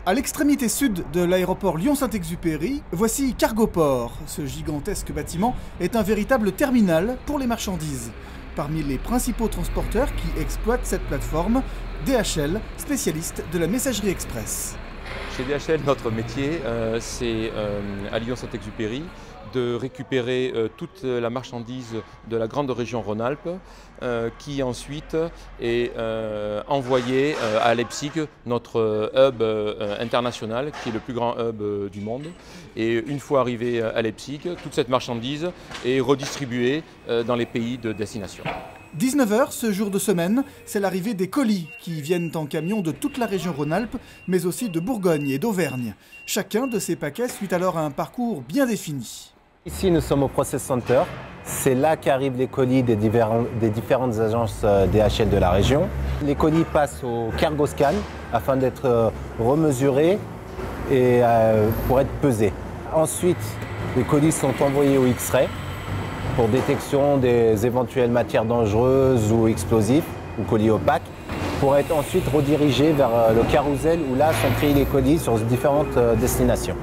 À l'extrémité sud de l'aéroport Lyon-Saint-Exupéry, voici Cargoport. Ce gigantesque bâtiment est un véritable terminal pour les marchandises. Parmi les principaux transporteurs qui exploitent cette plateforme, DHL, spécialiste de la messagerie express. Chez DHL, notre métier, c'est à Lyon-Saint-Exupéry de récupérer toute la marchandise de la grande région Rhône-Alpes qui ensuite est envoyée à Leipzig, notre hub international, qui est le plus grand hub du monde. Et une fois arrivé à Leipzig, toute cette marchandise est redistribuée dans les pays de destination. 19h ce jour de semaine, c'est l'arrivée des colis qui viennent en camion de toute la région Rhône-Alpes, mais aussi de Bourgogne et d'Auvergne. Chacun de ces paquets suit alors un parcours bien défini. Ici, nous sommes au Process Center. C'est là qu'arrivent les colis des différentes agences DHL de la région. Les colis passent au cargo scan afin d'être remesurés et pour être pesés. Ensuite, les colis sont envoyés au X-ray pour détection des éventuelles matières dangereuses ou explosifs ou colis opaques, pour être ensuite redirigés vers le carrousel où là sont triés les colis sur différentes destinations.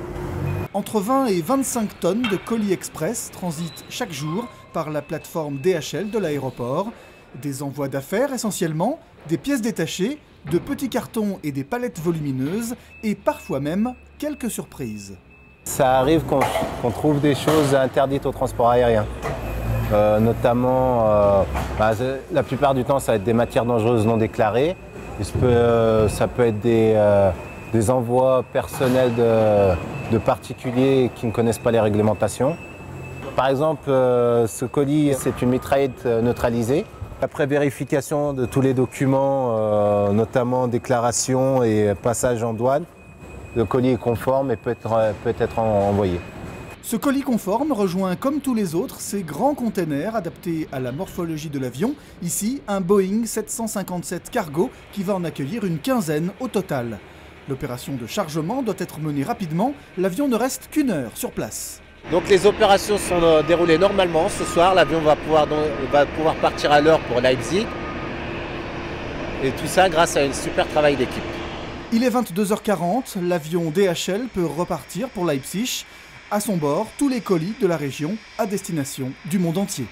Entre 20 et 25 tonnes de colis express transitent chaque jour par la plateforme DHL de l'aéroport. Des envois d'affaires essentiellement, des pièces détachées, de petits cartons et des palettes volumineuses, et parfois même quelques surprises. Ça arrive qu'on trouve des choses interdites au transport aérien. Notamment, la plupart du temps, ça va être des matières dangereuses non déclarées. Ça peut être des envois personnels de particuliers qui ne connaissent pas les réglementations. Par exemple, ce colis, c'est une mitraillette neutralisée. Après vérification de tous les documents, notamment déclaration et passage en douane, le colis est conforme et peut être envoyé. Ce colis conforme rejoint comme tous les autres ces grands containers adaptés à la morphologie de l'avion. Ici, un Boeing 757 cargo qui va en accueillir une quinzaine au total. L'opération de chargement doit être menée rapidement, l'avion ne reste qu'une heure sur place. Donc les opérations sont déroulées normalement. Ce soir, l'avion va pouvoir partir à l'heure pour Leipzig. Et tout ça grâce à un super travail d'équipe. Il est 22h40, l'avion DHL peut repartir pour Leipzig. À son bord, tous les colis de la région à destination du monde entier.